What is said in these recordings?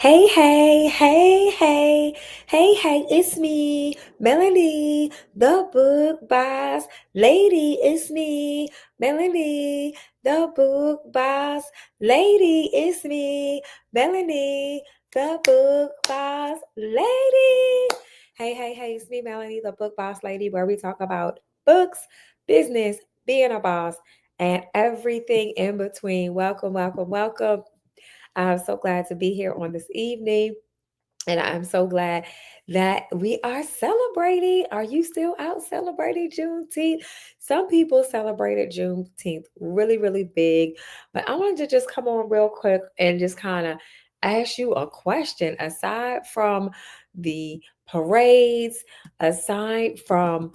Hey, hey, hey, hey, hey, it's me, Melanie, the book boss lady. It's me, Melanie, the book boss lady. It's me, Melanie, the book boss lady. Hey, it's me, Melanie, the book boss lady, where we talk about books, business, being a boss, and everything in between. Welcome, welcome, welcome. I'm so glad to be here on this evening. And I'm so glad that we are celebrating. Are you still out celebrating Juneteenth? Some people celebrated Juneteenth really, really big. But I wanted to just come on real quick and just kind of ask you a question. Aside from the parades, aside from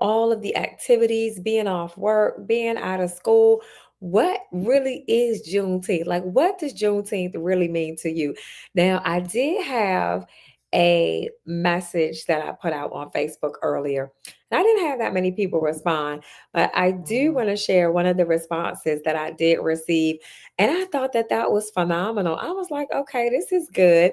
all of the activities, being off work, being out of school. What really is Juneteenth? Like, what does Juneteenth really mean to you? Now, I did have a message that I put out on Facebook earlier. And I didn't have that many people respond, but I do want to share one of the responses that I did receive. And I thought that that was phenomenal. I was like, okay, this is good.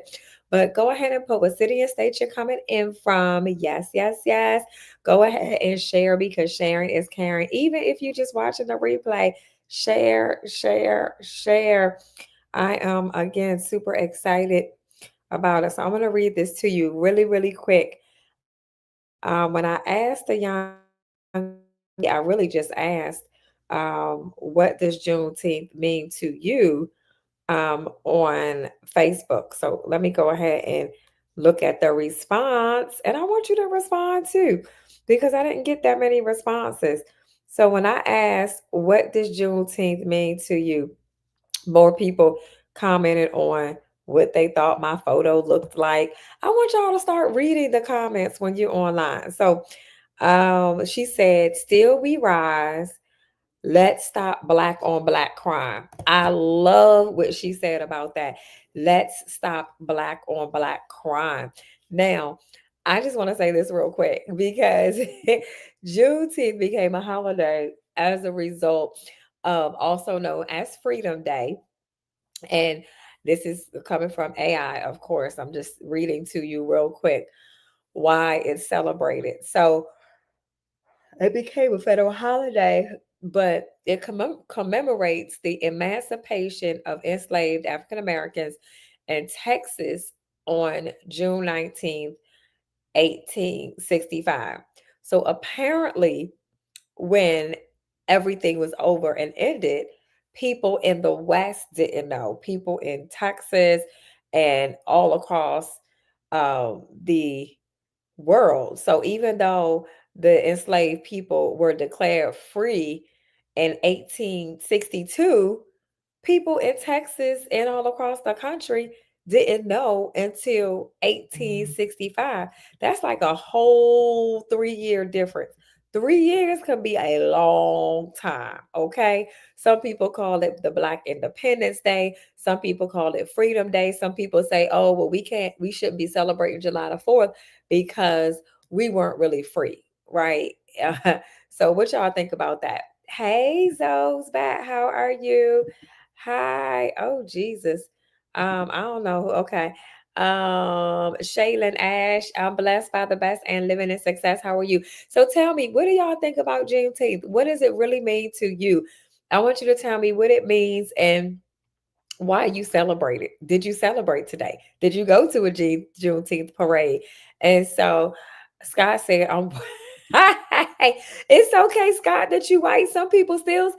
But go ahead and put what city and state you're coming in from. Yes, yes, yes. Go ahead and share because sharing is caring. Even if you're just watching the replay, share, share, share. I am again super excited about it. So I'm going to read this to you really, really quick. When I asked the young, I really just asked, what does Juneteenth mean to you on Facebook? So let me go ahead and look at the response. And I want you to respond too, because I didn't get that many responses. So when I asked, what does Juneteenth mean to you? More people commented on what they thought my photo looked like. I want y'all to start reading the comments when you're online. So she said, still we rise. Let's stop black on black crime. I love what she said about that. Let's stop black on black crime. Now, I just want to say this real quick because Juneteenth became a holiday as a result of also known as Freedom Day. And this is coming from AI, of course. I'm just reading to you real quick why it's celebrated. So it became a federal holiday, but it commemorates the emancipation of enslaved African Americans in Texas on June 19th, 1865. So apparently, when everything was over and ended, people in the West didn't know. People in Texas and all across the world. So even though the enslaved people were declared free in 1862, people in Texas and all across the country didn't know until 1865. That's like a whole 3-year difference. 3 years can be a long time, okay? Some people call it the Black Independence Day. Some people call it Freedom Day. Some people say, oh, well, we shouldn't be celebrating July the 4th because we weren't really free, right? So what y'all think about that? Hey, Zoe's back. How are you? Hi. Oh, Jesus. I don't know. Okay. Shaylin Ash, I'm blessed by the best and living in success. How are you? So tell me, what do y'all think about Juneteenth? What does it really mean to you? I want you to tell me what it means and why you celebrate it. Did you celebrate today? Did you go to a Juneteenth parade? And so Scott said, it's okay, Scott, that you white. Some people still,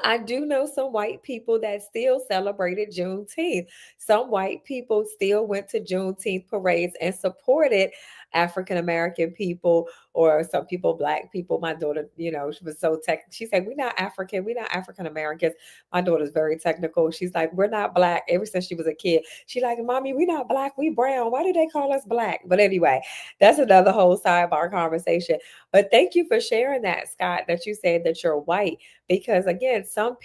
I do know some white people that still celebrated Juneteenth. Some white people still went to Juneteenth parades and supported African American people or some people, Black people. My daughter, she was so tech. She said, we're not African, we're not African Americans. My daughter's very technical. She's like, we're not Black. Ever since she was a kid, she like, mommy, we not Black, we brown. Why do they call us Black? But anyway, that's another whole sidebar conversation. But thank you for sharing that, Scott, that you said that you're white. Because again, some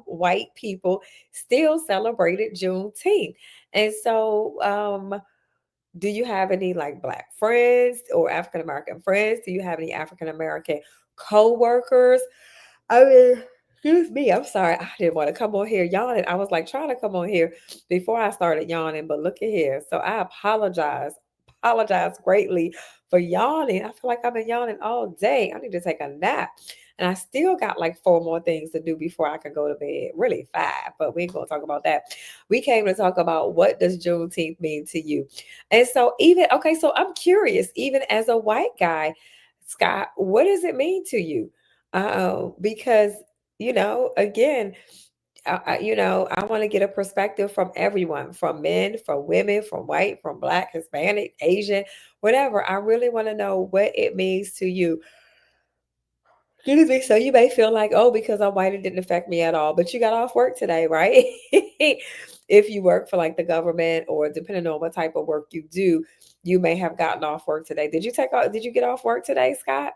white people still celebrated Juneteenth. And so do you have any like Black friends or African American friends? Do you have any African American co-workers? I mean, Excuse me. I'm sorry. I didn't want to come on here yawning. I was like trying to come on here before I started yawning, but look at here. So I apologize. Apologize greatly for yawning. I feel like I've been yawning all day. I need to take a nap. And I still got like four more things to do before I can go to bed. Really five, but we ain't gonna talk about that. We came to talk about what does Juneteenth mean to you. And so even okay, so I'm curious, even as a white guy, Scott, what does it mean to you? Because again, I want to get a perspective from everyone, from men, from women, from white, from black, Hispanic, Asian, whatever. I really want to know what it means to you. Excuse me. So you may feel like, oh, because I'm white, it didn't affect me at all. But you got off work today, right? If you work for like the government or depending on what type of work you do, you may have gotten off work today. Did you get off work today, Scott?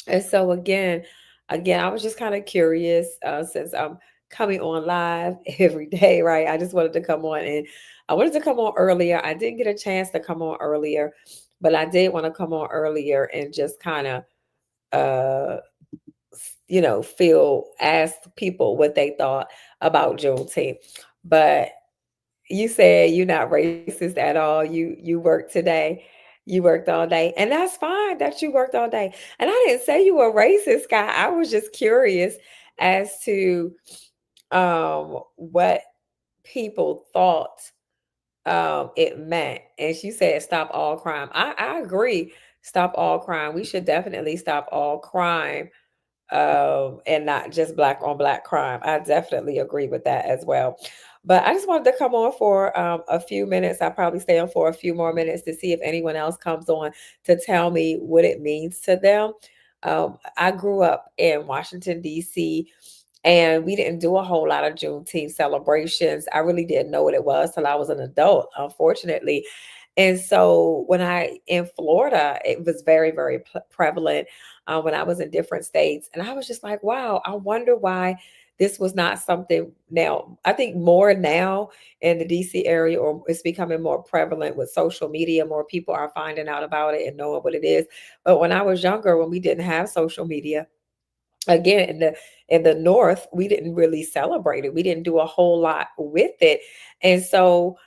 And so again, I was just kind of curious since I'm coming on live every day, right? I just wanted to come on and I wanted to come on earlier. I didn't get a chance to come on earlier, but I did want to come on earlier and just kind of uh feel ask people what they thought about Juneteenth. But you said you're not racist at all. You worked today. You worked all day. And that's fine that you worked all day. And I didn't say you were racist, guy. I was just curious as to what people thought it meant. And she said stop all crime. I agree. Stop all crime. We should definitely stop all crime, and not just black on black crime. I definitely agree with that as well. But I just wanted to come on for a few minutes. I'll probably stay on for a few more minutes to see if anyone else comes on to tell me what it means to them. I grew up in Washington, D.C., and we didn't do a whole lot of Juneteenth celebrations. I really didn't know what it was till I was an adult, unfortunately. And so when I in Florida, it was very, very prevalent when I was in different states. And I was just like, wow, I wonder why this was not something now. I think more now in the DC area, or it's becoming more prevalent with social media. More people are finding out about it and knowing what it is. But when I was younger, when we didn't have social media, again in the north, we didn't really celebrate it. We didn't do a whole lot with it. And so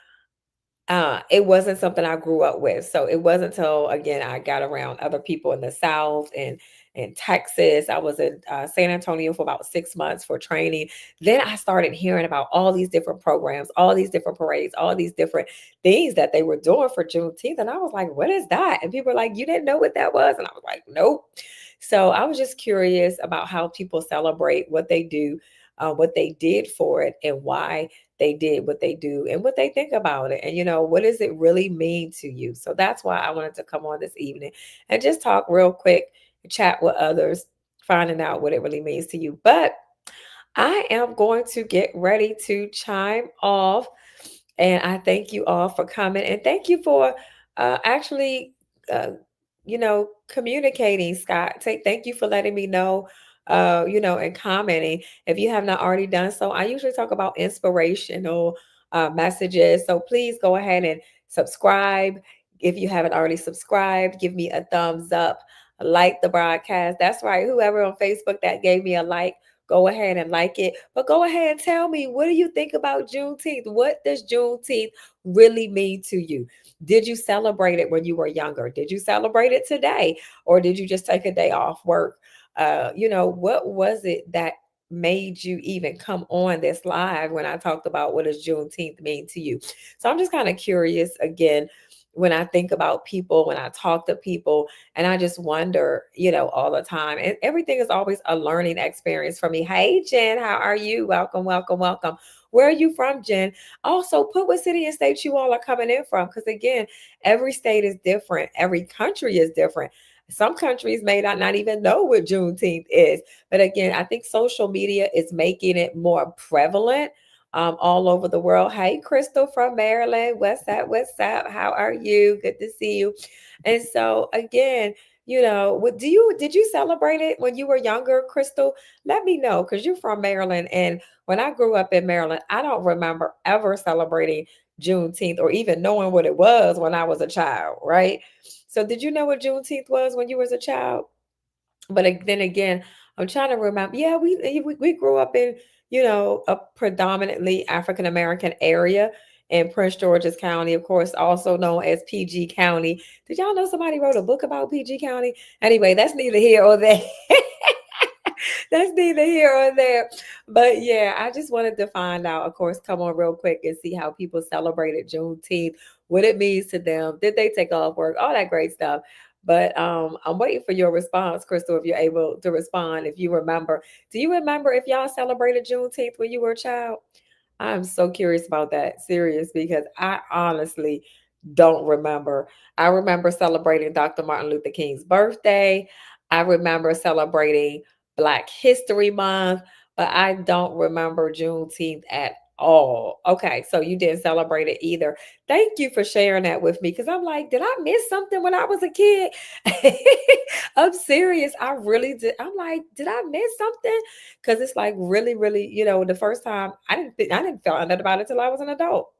it wasn't something I grew up with. So it wasn't until again I got around other people in the South and in Texas. I was in San Antonio for about 6 months for training. Then I started hearing about all these different programs, all these different parades, all these different things that they were doing for Juneteenth. And I was like, what is that? And people were like, you didn't know what that was? And I was like, nope. So I was just curious about how people celebrate, what they do, what they did for it, and why they did what they do and what they think about it. And, what does it really mean to you? So that's why I wanted to come on this evening and just talk real quick, chat with others, finding out what it really means to you. But I am going to get ready to chime off. And I thank you all for coming. And thank you for actually, communicating, Scott. Thank you for letting me know, and commenting. If you have not already done so, I usually talk about inspirational messages. So please go ahead and subscribe. If you haven't already subscribed, give me a thumbs up, like the broadcast. That's right. Whoever on Facebook that gave me a like, go ahead and like it. But go ahead and tell me, what do you think about Juneteenth? What does Juneteenth really mean to you? Did you celebrate it when you were younger? Did you celebrate it today? Or did you just take a day off work? What was it that made you even come on this live when I talked about what does Juneteenth mean to you? So I'm just kind of curious again when I think about people, when I talk to people, and I just wonder, all the time. And everything is always a learning experience for me. Hey, Jen, how are you? Welcome, welcome, welcome. Where are you from, Jen? Also, put what city and state you all are coming in from. Because again, every state is different. Every country is different. Some countries may not even know what Juneteenth is. But again, I think social media is making it more prevalent all over the world. Hey, Crystal from Maryland. What's up? What's up? How are you? Good to see you. And so again, did you celebrate it when you were younger, Crystal? Let me know because you're from Maryland. And when I grew up in Maryland, I don't remember ever celebrating Juneteenth or even knowing what it was when I was a child, right? So did you know what Juneteenth was when you was a child? But then again, I'm trying to remember. Yeah, we grew up in, a predominantly African American area in Prince George's County, of course, also known as PG County. Did y'all know somebody wrote a book about PG County? Anyway, that's neither here or there. That's neither here or there. But yeah, I just wanted to find out, of course, come on real quick and see how people celebrated Juneteenth, what it means to them. Did they take off work? All that great stuff. But I'm waiting for your response, Crystal, if you're able to respond, if you remember. Do you remember if y'all celebrated Juneteenth when you were a child? I'm so curious about that, serious, because I honestly don't remember. I remember celebrating Dr. Martin Luther King's birthday. I remember celebrating Black History Month, but I don't remember Juneteenth at all. Okay, so you didn't celebrate it either. Thank you for sharing that with me because I'm like, did I miss something when I was a kid? I'm serious. I really did. I'm like, did I miss something? Because it's like really, really, the first time I didn't find out about it till I was an adult.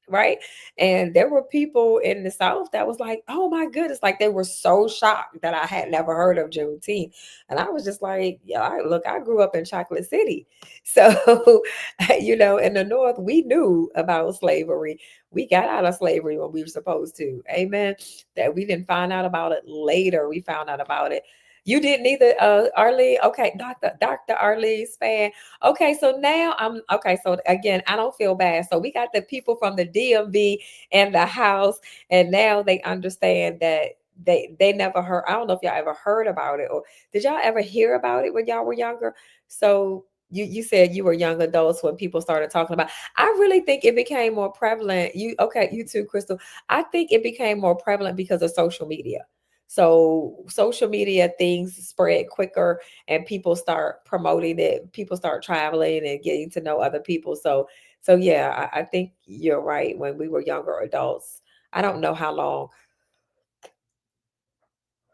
Right. And there were people in the South that was like, oh my goodness, like they were so shocked that I had never heard of Juneteenth. And I was just like, yeah, look, I grew up in Chocolate City. So, in the North, we knew about slavery. We got out of slavery when we were supposed to. Amen. That we didn't find out about it later. We found out about it. You didn't either, Arlene. Okay, Dr. Arlene's fan. Okay, so now I'm okay. So again, I don't feel bad. So we got the people from the DMV and the house, and now they understand that they never heard. I don't know if y'all ever heard about it, or did y'all ever hear about it when y'all were younger? So you said you were young adults when people started talking about. I really think it became more prevalent. You too, Crystal. I think it became more prevalent because of social media. So social media things spread quicker and people start promoting it, people start traveling and getting to know other people. So yeah, I think you're right. When we were younger adults, I don't know how long,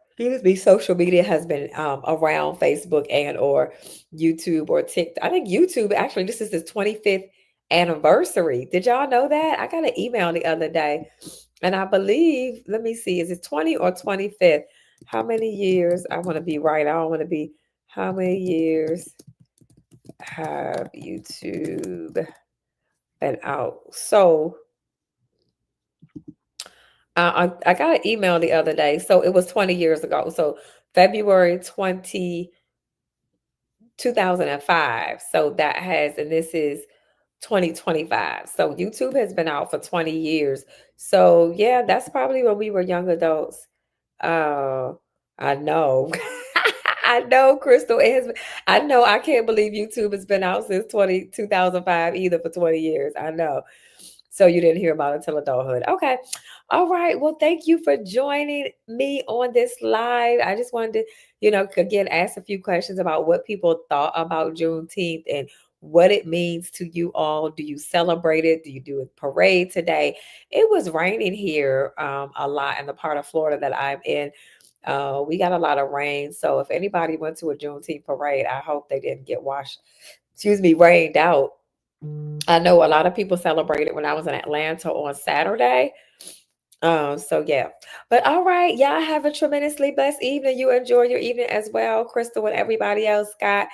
excuse me, social media has been around, Facebook and or YouTube or TikTok. I think YouTube, actually, this is the 25th anniversary. Did y'all know that? I got an email the other day, and I believe, let me see, is it 20 or 25th? How many years? I want to be right. I don't want to be, how many years have YouTube been out? So I got an email the other day. So it was 20 years ago. So February 2005. So that has, and this is 2025. So YouTube has been out for 20 years. So yeah, that's probably when we were young adults. Uh, I know. I know, Crystal. I know. I can't believe YouTube has been out since 2005 either for 20 years. I know. So you didn't hear about it until adulthood. Okay. All right. Well, thank you for joining me on this live. I just wanted to, again, ask a few questions about what people thought about Juneteenth and what it means to you all. Do you celebrate it? Do you do a parade today? It was raining here a lot in the part of Florida that I'm in. We got a lot of rain. So if anybody went to a Juneteenth parade, I hope they didn't get rained out. I know a lot of people celebrated when I was in Atlanta on Saturday. So yeah. But all right, y'all have a tremendously blessed evening. You enjoy your evening as well, Crystal and everybody else. Scott,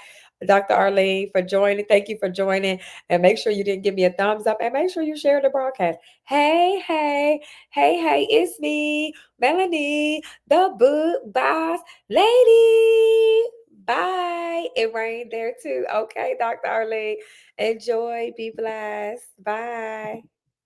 Dr. Arlene for joining. Thank you for joining. And make sure you didn't give me a thumbs up and make sure you share the broadcast. Hey, hey, hey, it's me, Melanie, the book boss lady. Bye. It rained there too. Okay, Dr. Arlene. Enjoy. Be blessed. Bye.